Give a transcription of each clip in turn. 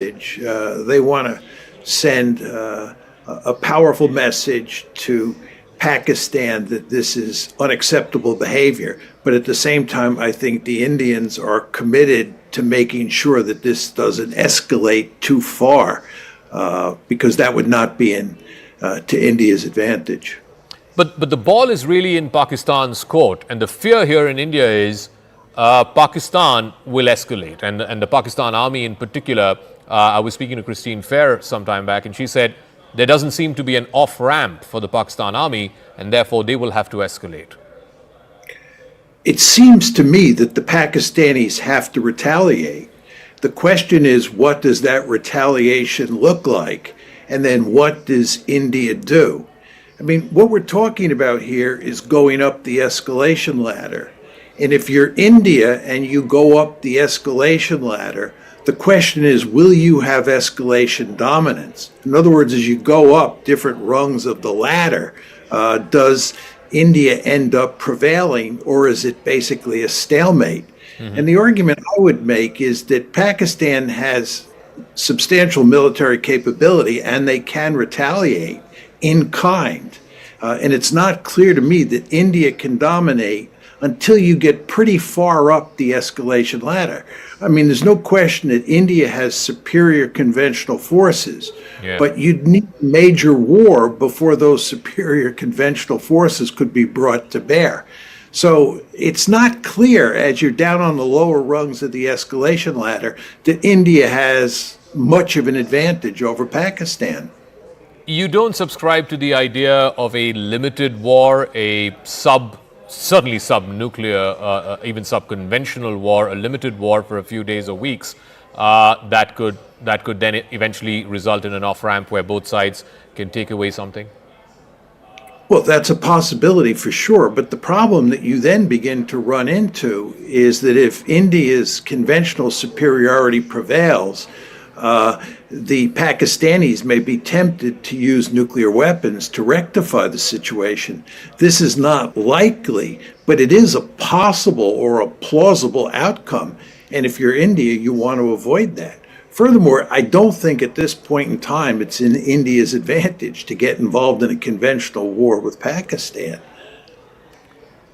They want to send a powerful message to Pakistan that this is unacceptable behavior. But at the same time, I think the Indians are committed to making sure that this doesn't escalate too far, because that would not be to India's advantage. But the ball is really in Pakistan's court, and the fear here in India is Pakistan will escalate, and the Pakistan army in particular. I was speaking to Christine Fair some time back, and she said there doesn't seem to be an off-ramp for the Pakistan army, and therefore they will have to escalate. It seems to me that the Pakistanis have to retaliate. The question is, what does that retaliation look like? And then what does India do? I mean, what we're talking about here is going up the escalation ladder. And if you're India and you go up the escalation ladder, the question is, will you have escalation dominance? In other words, as you go up different rungs of the ladder, does India end up prevailing, or is it basically a stalemate? And the argument I would make is that Pakistan has substantial military capability and they can retaliate in kind. And it's not clear to me that India can dominate until you get pretty far up the escalation ladder. I mean, there's no question that India has superior conventional forces, but you'd need major war before those superior conventional forces could be brought to bear. So it's not clear, as you're down on the lower rungs of the escalation ladder, that India has much of an advantage over Pakistan. You don't subscribe to the idea of a limited war, certainly sub-nuclear, even sub-conventional war, a limited war for a few days or weeks, that could then eventually result in an off-ramp where both sides can take away something? Well, that's a possibility for sure. But the problem that you then begin to run into is that if India's conventional superiority prevails, the Pakistanis may be tempted to use nuclear weapons to rectify the situation. This is not likely, but it is a possible or a plausible outcome. And if you're India, you want to avoid that. Furthermore, I don't think at this point in time it's in India's advantage to get involved in a conventional war with Pakistan.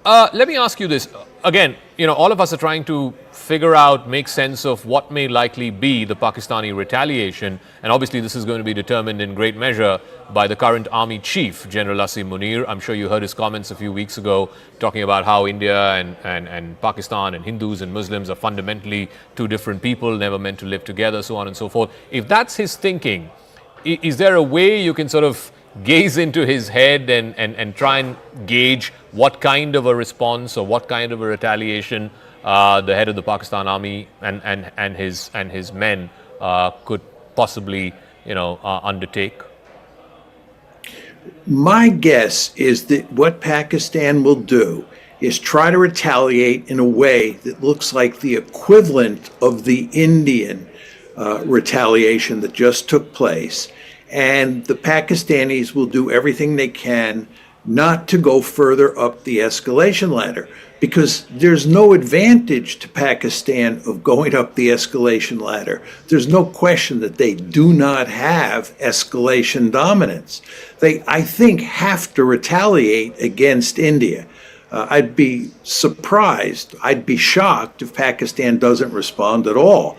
Let me ask you this. Again, all of us are trying to figure out, make sense of what may likely be the Pakistani retaliation. And obviously, this is going to be determined in great measure by the current army chief, General Asim Munir. I'm sure you heard his comments a few weeks ago talking about how India and Pakistan and Hindus and Muslims are fundamentally two different people, never meant to live together, so on and so forth. If that's his thinking, is there a way you can sort of gaze into his head and try and gauge what kind of a response or what kind of a retaliation the head of the Pakistan army and his men could possibly undertake? My guess is that what Pakistan will do is try to retaliate in a way that looks like the equivalent of the Indian retaliation that just took place. And the Pakistanis will do everything they can not to go further up the escalation ladder, because there's no advantage to Pakistan of going up the escalation ladder. There's no question that they do not have escalation dominance. They, I think, have to retaliate against India. I'd be surprised, I'd be shocked if Pakistan doesn't respond at all.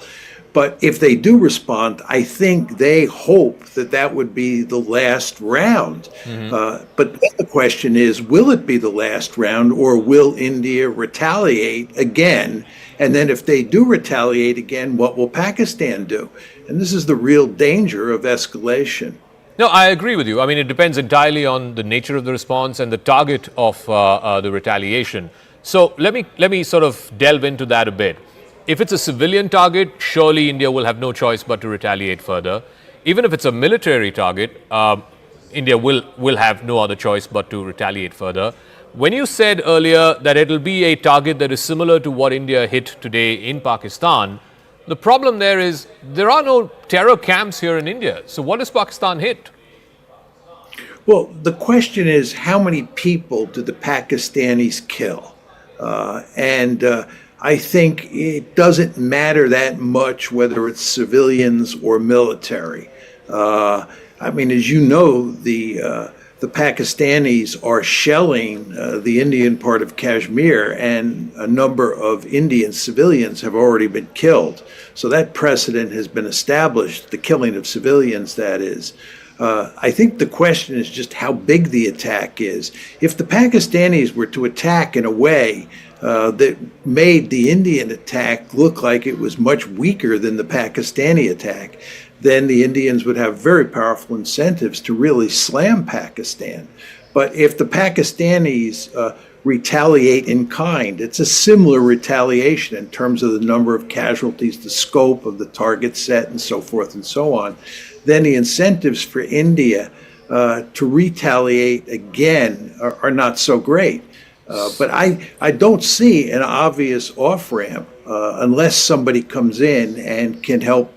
But if they do respond, I think they hope that that would be the last round. But the question is, will it be the last round, or will India retaliate again? And then if they do retaliate again, what will Pakistan do? And this is the real danger of escalation. No, I agree with you. I mean, it depends entirely on the nature of the response and the target of the retaliation. So let me sort of delve into that a bit. If it's a civilian target, surely India will have no choice but to retaliate further. Even if it's a military target, India will have no other choice but to retaliate further. When you said earlier that it'll be a target that is similar to what India hit today in Pakistan, the problem there is there are no terror camps here in India. So what does Pakistan hit? Well, the question is, how many people do the Pakistanis kill? I think it doesn't matter that much whether it's civilians or military. I mean, as you know, the Pakistanis are shelling the Indian part of Kashmir, and a number of Indian civilians have already been killed. So that precedent has been established, the killing of civilians, that is. I think the question is just how big the attack is. If the Pakistanis were to attack in a way that made the Indian attack look like it was much weaker than the Pakistani attack, then the Indians would have very powerful incentives to really slam Pakistan. But if the Pakistanis retaliate in kind, it's a similar retaliation in terms of the number of casualties, the scope of the target set, and so forth and so on, then the incentives for India to retaliate again are not so great. But I don't see an obvious off-ramp unless somebody comes in and can help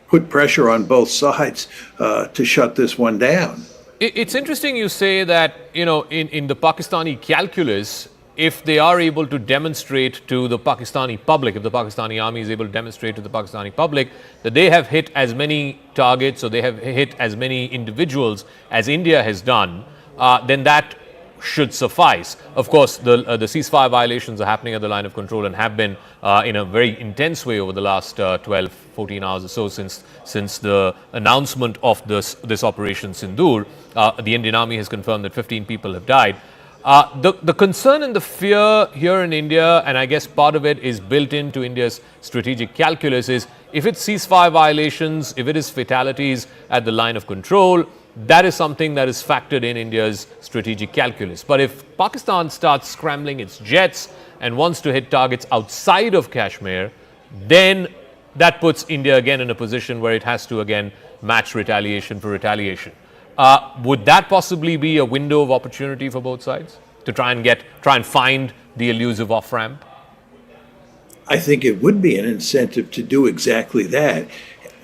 put pressure on both sides to shut this one down. It's interesting you say that, in the Pakistani calculus, if they are able to demonstrate to the Pakistani public, if the Pakistani army is able to demonstrate to the Pakistani public that they have hit as many targets or they have hit as many individuals as India has done, then that should suffice. Of course, the ceasefire violations are happening at the line of control and have been in a very intense way over the last 12, 14 hours or so since the announcement of this Operation Sindoor. The Indian Army has confirmed that 15 people have died. The concern and the fear here in India, and I guess part of it is built into India's strategic calculus, is if it's ceasefire violations, if it is fatalities at the line of control, that is something that is factored in India's strategic calculus. But if Pakistan starts scrambling its jets and wants to hit targets outside of Kashmir, then that puts India again in a position where it has to again match retaliation for retaliation. Would that possibly be a window of opportunity for both sides to try and find the elusive off-ramp? I think it would be an incentive to do exactly that.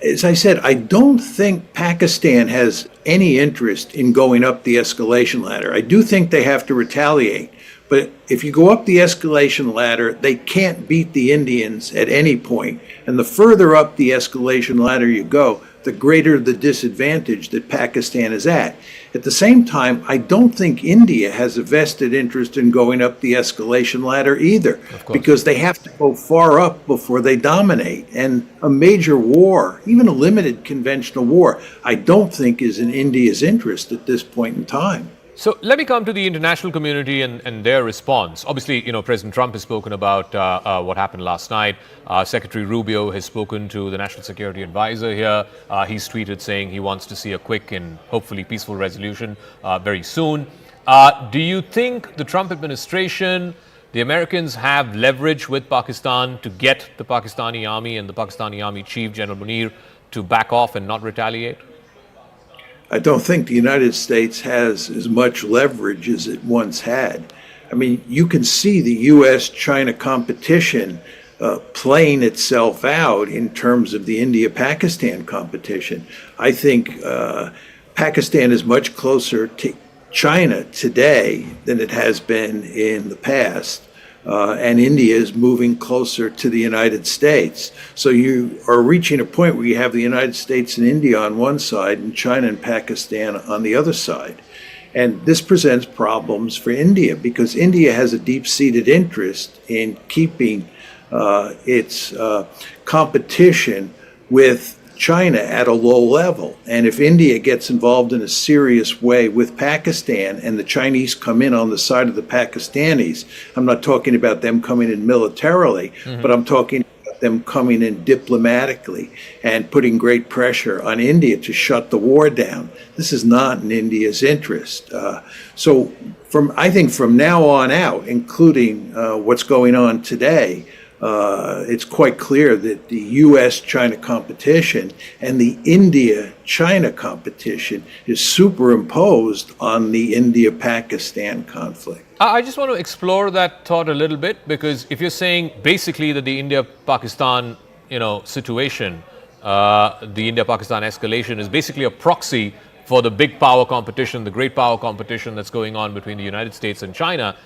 As I said, I don't think Pakistan has any interest in going up the escalation ladder. I do think they have to retaliate. But if you go up the escalation ladder, they can't beat the Indians at any point. And the further up the escalation ladder you go, the greater the disadvantage that Pakistan is at. At the same time, I don't think India has a vested interest in going up the escalation ladder either, because they have to go far up before they dominate. And a major war, even a limited conventional war, I don't think is in India's interest at this point in time. So let me come to the international community and their response. Obviously, President Trump has spoken about what happened last night. Secretary Rubio has spoken to the National Security Advisor here. He's tweeted saying he wants to see a quick and hopefully peaceful resolution very soon. Do you think the Trump administration, the Americans, have leverage with Pakistan to get the Pakistani army and the Pakistani army chief, General Munir, to back off and not retaliate? I don't think the United States has as much leverage as it once had. I mean, you can see the U.S.-China competition playing itself out in terms of the India-Pakistan competition. I think Pakistan is much closer to China today than it has been in the past. And India is moving closer to the United States. So you are reaching a point where you have the United States and India on one side and China and Pakistan on the other side. And this presents problems for India because India has a deep-seated interest in keeping its competition with China at a low level. And if India gets involved in a serious way with Pakistan and the Chinese come in on the side of the Pakistanis, I'm not talking about them coming in militarily, but I'm talking about them coming in diplomatically and putting great pressure on India to shut the war down. This is not in India's interest. So I think from now on out, including what's going on today, it's quite clear that the U.S.-China competition and the India-China competition is superimposed on the India-Pakistan conflict. I just want to explore that thought a little bit, because if you're saying basically that the India-Pakistan, situation, the India-Pakistan escalation is basically a proxy for the big power competition, the great power competition that's going on between the United States and China,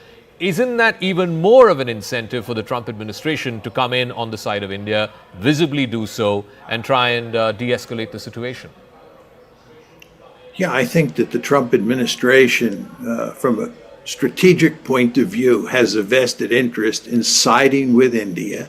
isn't that even more of an incentive for the Trump administration to come in on the side of India, visibly do so, and try and de-escalate the situation? Yeah, I think that the Trump administration, from a strategic point of view, has a vested interest in siding with India,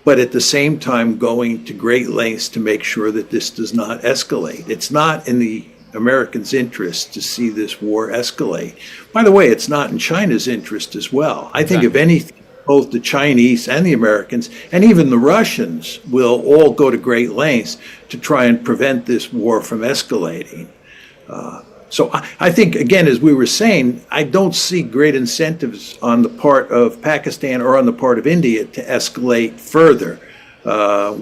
but at the same time going to great lengths to make sure that this does not escalate. It's not in the Americans' interest to see this war escalate. By the way, it's not in China's interest as well. I think if anything, both the Chinese and the Americans and even the Russians will all go to great lengths to try and prevent this war from escalating. So I think, again, as we were saying, I don't see great incentives on the part of Pakistan or on the part of India to escalate further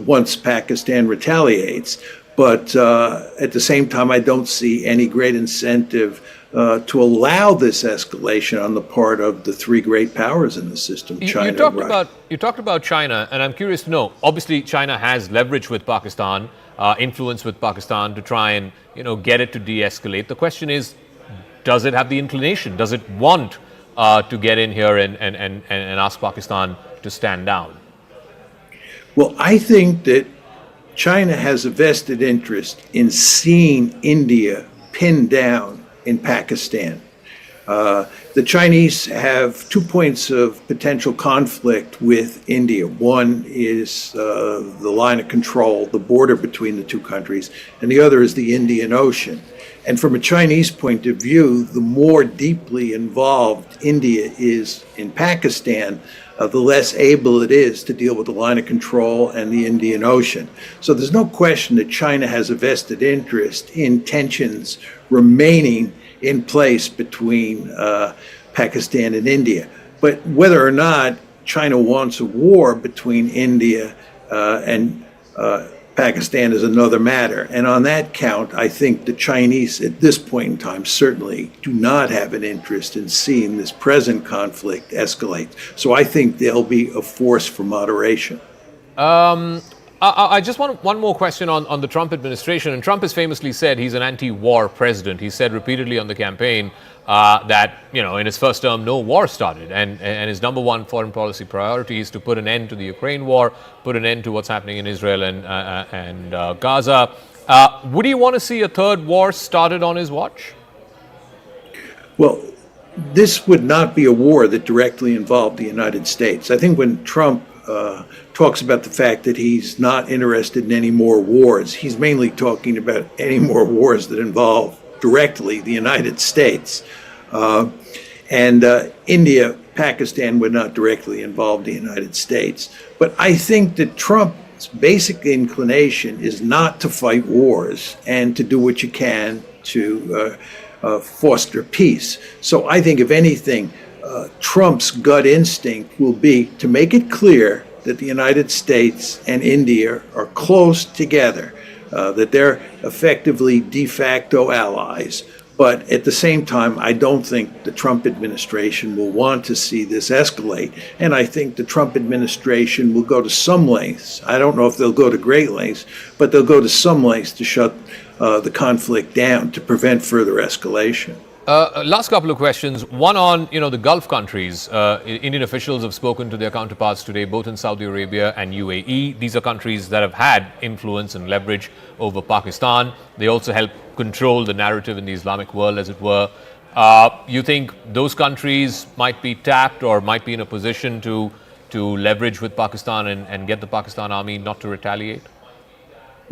once Pakistan retaliates. But at the same time, I don't see any great incentive to allow this escalation on the part of the three great powers in the system, China, Russia. You talked about China, and I'm curious to know, obviously China has leverage with Pakistan, influence with Pakistan to try and get it to de-escalate. The question is, does it have the inclination? Does it want to get in here and ask Pakistan to stand down? Well, I think that China has a vested interest in seeing India pinned down in Pakistan. The Chinese have 2 points of potential conflict with India. One is the line of control, the border between the two countries, and the other is the Indian Ocean. And from a Chinese point of view, the more deeply involved India is in Pakistan, the less able it is to deal with the line of control and the Indian Ocean. So there's no question that China has a vested interest in tensions remaining in place between Pakistan and India. But whether or not China wants a war between India and Pakistan is another matter. And on that count, I think the Chinese at this point in time certainly do not have an interest in seeing this present conflict escalate. So I think they'll be a force for moderation. I just want one more question on the Trump administration. And Trump has famously said he's an anti-war president. He said repeatedly on the campaign that, in his first term, no war started. And his number one foreign policy priority is to put an end to the Ukraine war, put an end to what's happening in Israel and Gaza. Would he want to see a third war started on his watch? Well, this would not be a war that directly involved the United States. I think when Trump talks about the fact that he's not interested in any more wars, he's mainly talking about any more wars that involve directly the United States. And India, Pakistan would not directly involve the United States. But I think that Trump's basic inclination is not to fight wars and to do what you can to foster peace. So I think, if anything, Trump's gut instinct will be to make it clear that the United States and India are close together, that they're effectively de facto allies. But at the same time, I don't think the Trump administration will want to see this escalate. And I think the Trump administration will go to some lengths. I don't know if they'll go to great lengths, but they'll go to some lengths to shut the conflict down to prevent further escalation. Last couple of questions. One on, the Gulf countries. Indian officials have spoken to their counterparts today, both in Saudi Arabia and UAE. These are countries that have had influence and leverage over Pakistan. They also help control the narrative in the Islamic world, as it were. You think those countries might be tapped or might be in a position to leverage with Pakistan and get the Pakistan army not to retaliate?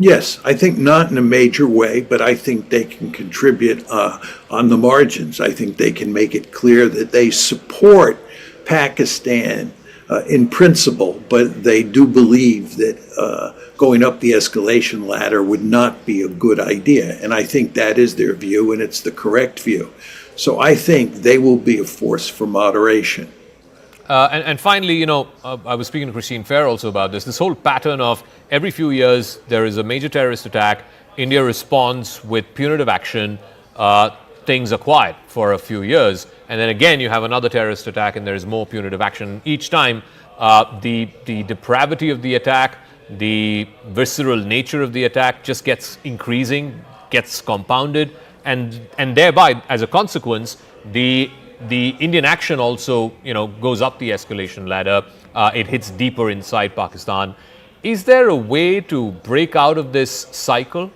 Yes, I think not in a major way, but I think they can contribute on the margins. I think they can make it clear that they support Pakistan in principle, but they do believe that going up the escalation ladder would not be a good idea. And I think that is their view, and it's the correct view. So I think they will be a force for moderation. And finally, I was speaking to Christine Fair also about this whole pattern of every few years there is a major terrorist attack, India responds with punitive action, things are quiet for a few years, and then again you have another terrorist attack and there is more punitive action. Each time the depravity of the attack, the visceral nature of the attack just gets increasing, gets compounded, and thereby, as a consequence, the the Indian action also, goes up the escalation ladder. It hits deeper inside Pakistan. Is there a way to break out of this cycle?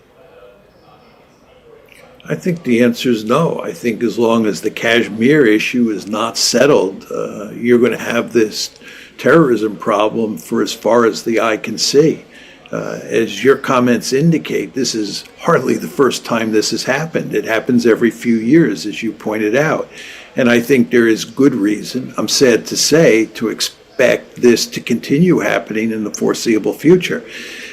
I think the answer is no. I think as long as the Kashmir issue is not settled, you're going to have this terrorism problem for as far as the eye can see. As your comments indicate, this is hardly the first time this has happened. It happens every few years, as you pointed out. And I think there is good reason, I'm sad to say, to expect this to continue happening in the foreseeable future.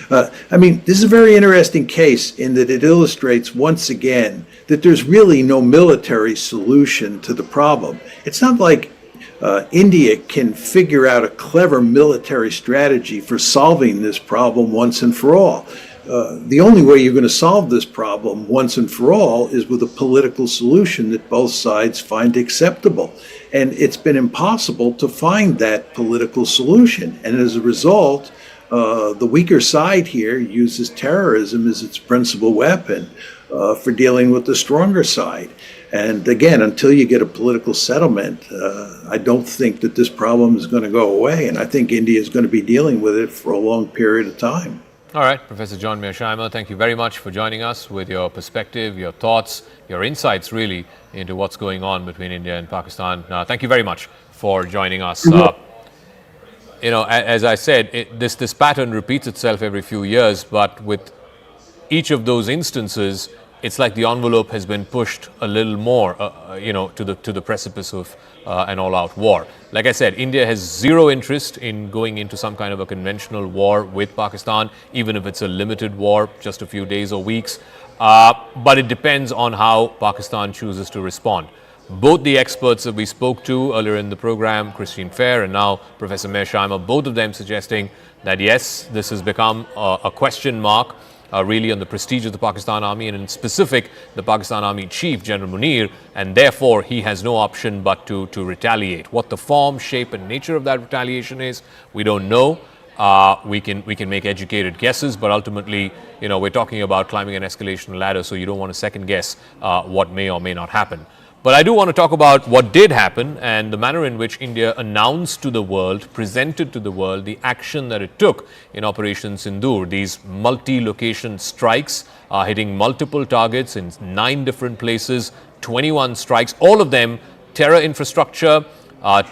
This is a very interesting case in that it illustrates once again that there's really no military solution to the problem. It's not like India can figure out a clever military strategy for solving this problem once and for all. The only way you're going to solve this problem once and for all is with a political solution that both sides find acceptable. And it's been impossible to find that political solution. And as a result, the weaker side here uses terrorism as its principal weapon for dealing with the stronger side. And again, until you get a political settlement, I don't think that this problem is going to go away. And I think India is going to be dealing with it for a long period of time. All right, Professor John Mearsheimer, thank you very much for joining us with your perspective, your thoughts, your insights really into what's going on between India and Pakistan. Thank you very much for joining us. As I said, this pattern repeats itself every few years, but with each of those instances, it's like the envelope has been pushed a little more, to the precipice of an all-out war. Like I said, India has zero interest in going into some kind of a conventional war with Pakistan, even if it's a limited war, just a few days or weeks. But it depends on how Pakistan chooses to respond. Both the experts that we spoke to earlier in the program, Christine Fair and now Professor Mearsheimer, both of them suggesting that yes, this has become a question mark really on the prestige of the Pakistan Army, and in specific the Pakistan Army Chief, General Munir, and therefore he has no option but to retaliate. What the form, shape and nature of that retaliation is, we don't know. We can make educated guesses, but ultimately, we're talking about climbing an escalation ladder, so you don't want to second guess what may or may not happen. But I do want to talk about what did happen and the manner in which India announced to the world, presented to the world, the action that it took in Operation Sindoor. These multi-location strikes hitting multiple targets in 9 different places, 21 strikes, all of them terror infrastructure,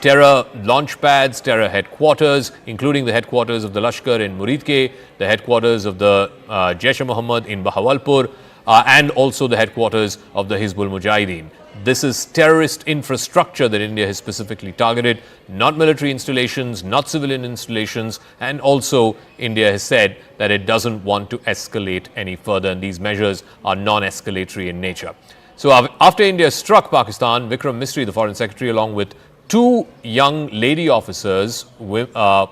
terror launch pads, terror headquarters, including the headquarters of the Lashkar in Muridke, the headquarters of the Jaish-e-Mohammed in Bahawalpur, and also the headquarters of the Hizbul Mujahideen. This is terrorist infrastructure that India has specifically targeted, not military installations, not civilian installations, and also India has said that it doesn't want to escalate any further, and these measures are non-escalatory in nature. So after India struck Pakistan, Vikram Misri, the Foreign Secretary, along with 2 young lady officers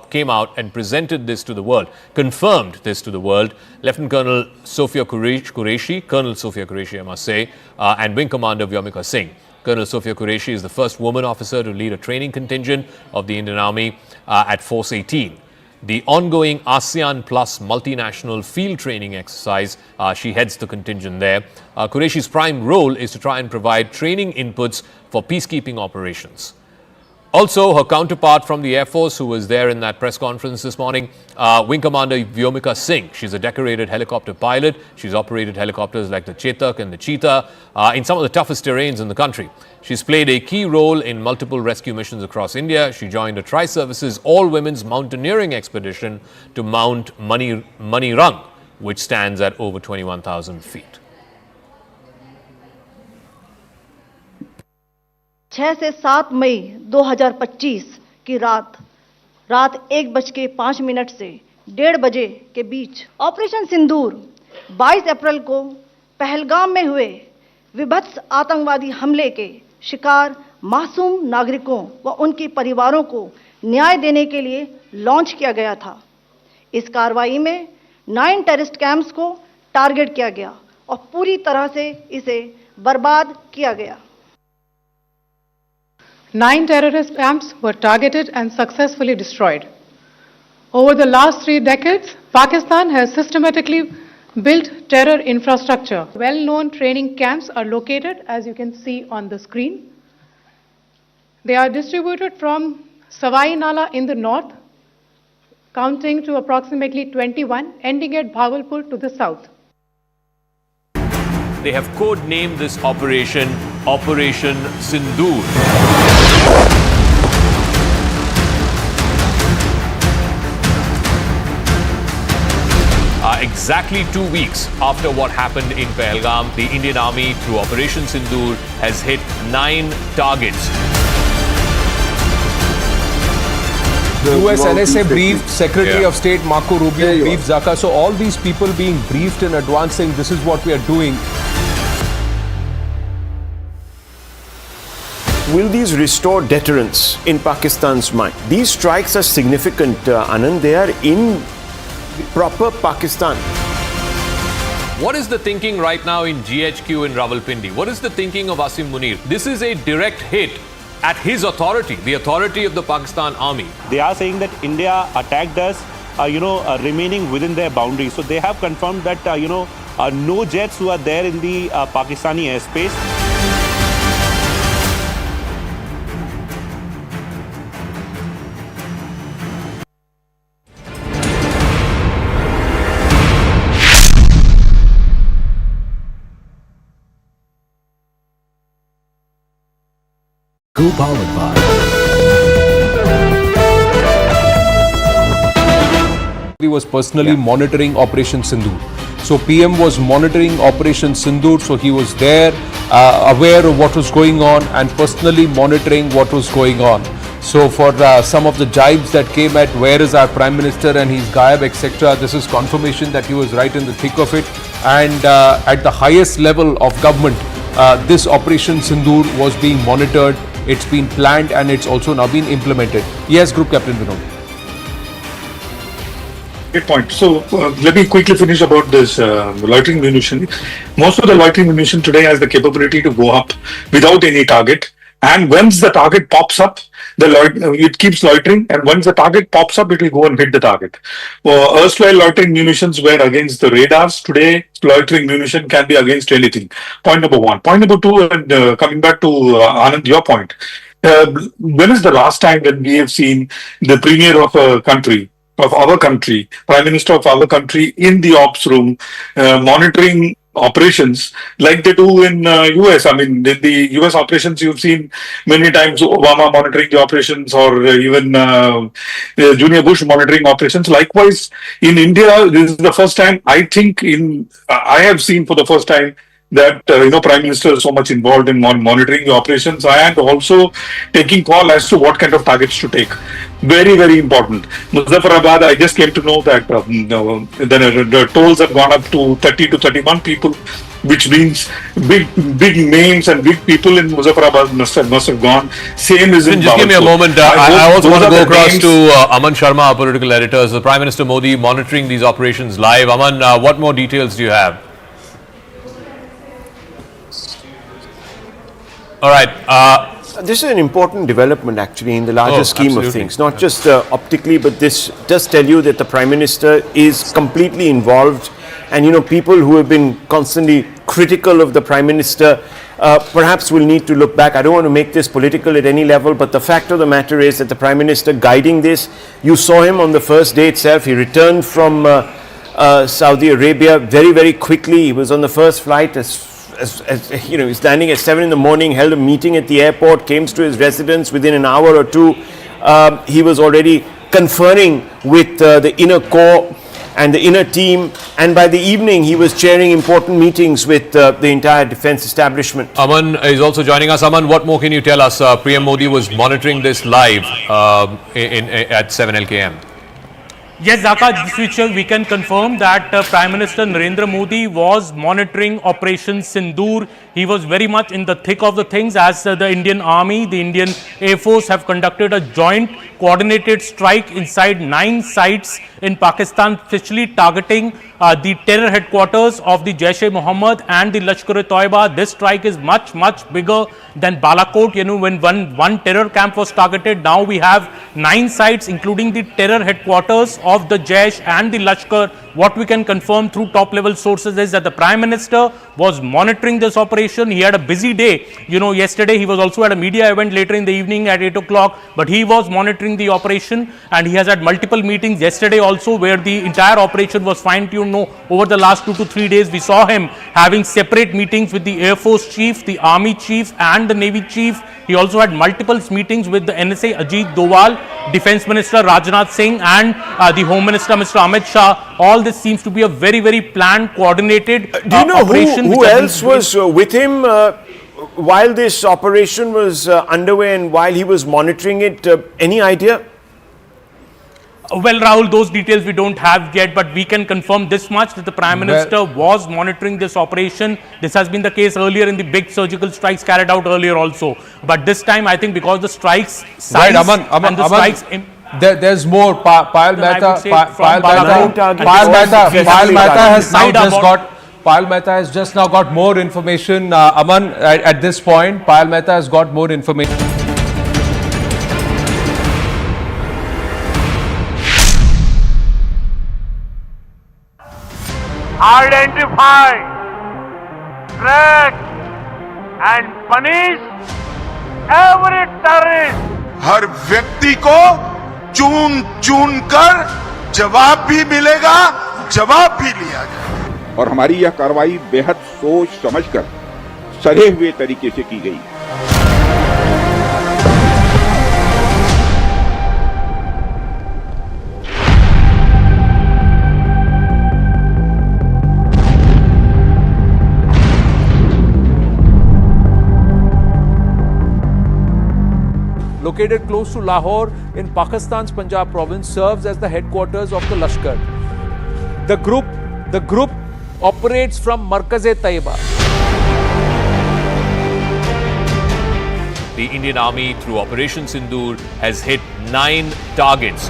came out and presented this to the world, confirmed this to the world. Lieutenant Colonel Sophia Qureshi, Colonel Sophia Qureshi, I must say, and Wing Commander Vyomika Singh. Colonel Sophia Qureshi is the first woman officer to lead a training contingent of the Indian Army at Force 18. The ongoing ASEAN Plus multinational field training exercise, she heads the contingent there. Qureshi's prime role is to try and provide training inputs for peacekeeping operations. Also, her counterpart from the Air Force, who was there in that press conference this morning, Wing Commander Vyomika Singh. She's a decorated helicopter pilot. She's operated helicopters like the Chetak and the Cheetah in some of the toughest terrains in the country. She's played a key role in multiple rescue missions across India. She joined a Tri-Services all-women's mountaineering expedition to Mount Manirang, which stands at over 21,000 feet. 6 से 7 मई 2025 की रात 1:05 से 1:30 बजे के बीच operation सिंदूर 22 अप्रैल को पहलगाम में हुए विभत्स आतंकवादी हमले के शिकार मासूम नागरिकों व उनके परिवारों को न्याय देने के लिए लॉन्च किया गया था। इस कार्रवाई में 9 टेररिस्ट कैंप्स को टारगेट किया गया और पूरी तरह से इसे बर्बाद किया गया। 9 terrorist camps were targeted and successfully destroyed. Over the last 3 decades, Pakistan has systematically built terror infrastructure. Well-known training camps are located, as you can see on the screen. They are distributed from Savai Nala in the north, counting to approximately 21, ending at Bhagalpur to the south. They have code-named this operation Operation Sindoor. Exactly 2 weeks after what happened in Pahalgam, the Indian Army, through Operation Sindoor, has hit 9 targets. US NSA briefed Secretary Yeah. of State Marco Rubio, briefed Zaka. So all these people being briefed in advance saying this is what we are doing. Will these restore deterrence in Pakistan's mind? These strikes are significant, Anand. They are in proper Pakistan. What is the thinking right now in GHQ in Rawalpindi? What is the thinking of Asim Munir? This is a direct hit at his authority, the authority of the Pakistan Army. They are saying that India attacked us, remaining within their boundaries. So they have confirmed that, no jets who are there in the Pakistani airspace. Powered by He was personally monitoring Operation Sindoor. So PM was monitoring Operation Sindoor, so he was there, aware of what was going on and personally monitoring what was going on. So for some of the jibes that came at where is our Prime Minister and he's Gayab, etc., this is confirmation that he was right in the thick of it. And at the highest level of government, this Operation Sindoor was being monitored, it's been planned and it's also now been implemented. Yes, Group Captain Vinod. Great point. So let me quickly finish about this loitering munition. Most of the loitering munition today has the capability to go up without any target. And once the target pops up, it keeps loitering. And once the target pops up, it will go and hit the target. Erstwhile loitering munitions were against the radars. Today, loitering munition can be against anything. Point number one. Point number two, and coming back to Anand, your point. When is the last time when we have seen the premier of a country, of our country, Prime Minister of our country in the ops room, monitoring operations like they do in US? I mean, in the US operations, you've seen many times Obama monitoring the operations, or even Junior Bush monitoring operations. Likewise, in India, this is the first time I think I have seen for the first time that Prime Minister is so much involved in monitoring the operations and also taking call as to what kind of targets to take. Very, very important. Muzaffarabad, I just came to know that the tolls have gone up to 30 to 31 people, which means big names and big people in Muzaffarabad must have gone. Same is in Just give me a moment. I also want to go across to Aman Sharma, our political editor. So Prime Minister Modi monitoring these operations live. Aman, what more details do you have? All right. This is an important development actually in the larger scheme absolutely. of things, not just optically, but this does tell you that the Prime Minister is completely involved. And people who have been constantly critical of the Prime Minister perhaps will need to look back. I don't want to make this political at any level, but the fact of the matter is that the Prime Minister guiding this, you saw him on the first day itself. He returned from Saudi Arabia very, very quickly. He was on the first flight he's landing at 7 in the morning, held a meeting at the airport, came to his residence within an hour or two. He was already conferring with the inner core and the inner team, and by the evening he was chairing important meetings with the entire defense establishment. Aman is also joining us. Aman, what more can you tell us? PM Modi was monitoring this live at 7 LKM. Yes, Zaka, this week we can confirm that Prime Minister Narendra Modi was monitoring Operation Sindoor. He was very much in the thick of the things as the Indian Army, the Indian Air Force have conducted a joint coordinated strike inside 9 sites in Pakistan, especially targeting the terror headquarters of the Jaish-e-Mohammed and the Lashkar-e-Toiba. This strike is much, much bigger than Balakot. When one terror camp was targeted, now we have 9 sites, including the terror headquarters of the Jaish and the Lashkar, what we can confirm through top level sources is that the Prime Minister was monitoring this operation. He had a busy day. Yesterday he was also at a media event later in the evening at 8 o'clock, but he was monitoring the operation, and he has had multiple meetings yesterday also where the entire operation was fine-tuned. Over the last 2 to 3 days, we saw him having separate meetings with the Air Force Chief, the Army Chief and the Navy Chief. He also had multiple meetings with the NSA Ajit Doval, Defence Minister Rajnath Singh and the Home Minister Mr. Amit Shah. All this seems to be a very, very planned, coordinated Do you know operation. who else was with him while this operation was underway and while he was monitoring it? Any idea? Well, Rahul, those details we don't have yet, but we can confirm this much, that the Prime Minister was monitoring this operation. This has been the case earlier in the big surgical strikes carried out earlier also. But this time, I think because the strikes size and the strikes... There's more. Payal Mehta has just now got more information. Aman, at this point, Payal Mehta has got more information. Identify, track and punish every terrorist. हर व्यक्ति को चुन चुन कर जवाब भी मिलेगा, जवाब भी लिया जाएगा। और हमारी यह कार्रवाई बेहद सोच समझकर सधे हुए तरीके से की गई। Located close to Lahore in Pakistan's Punjab province, serves as the headquarters of the Lashkar. The group operates from Markaz-e-Taiba. The Indian Army, through Operation Sindoor, has hit 9 targets.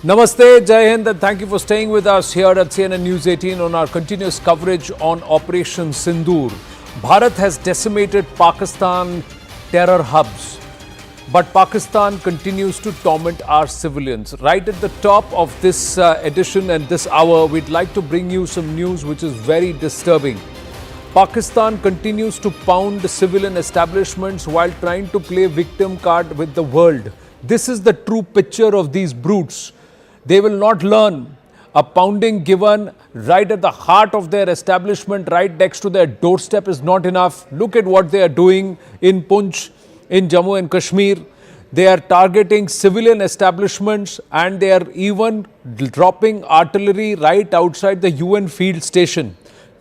Namaste, Jai Hind, and thank you for staying with us here at CNN News 18 on our continuous coverage on Operation Sindoor. Bharat has decimated Pakistan terror hubs, but Pakistan continues to torment our civilians. Right at the top of this edition and this hour, we'd like to bring you some news which is very disturbing. Pakistan continues to pound civilian establishments while trying to play victim card with the world. This is the true picture of these brutes. They will not learn. A pounding given right at the heart of their establishment, right next to their doorstep, is not enough. Look at what they are doing in Punch, in Jammu and Kashmir. They are targeting civilian establishments, and they are even dropping artillery right outside the UN field station.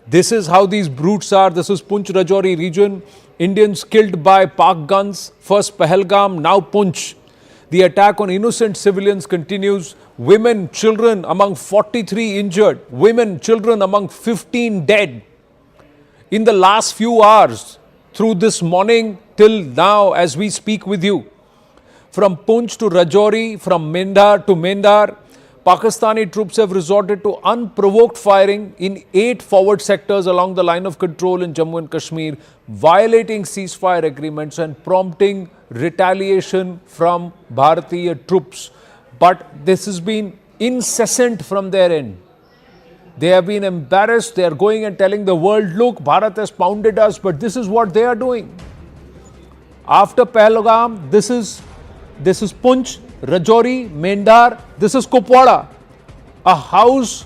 This is how these brutes are. This is Punch Rajouri region. Indians killed by Pak guns. First Pahalgam, now Punch. The attack on innocent civilians continues. Women, children among 43 injured. Women, children among 15 dead. In the last few hours, through this morning till now as we speak with you, from Punch to Rajouri, from Mendar to Mendar, Pakistani troops have resorted to unprovoked firing in 8 forward sectors along the line of control in Jammu and Kashmir, violating ceasefire agreements and prompting retaliation from Bharatiya troops. But this has been incessant from their end. They have been embarrassed. They are going and telling the world, look, Bharat has pounded us, but this is what they are doing. After Pahalgam, this is Punch, Rajouri, Mendar, this is Kupwara. A house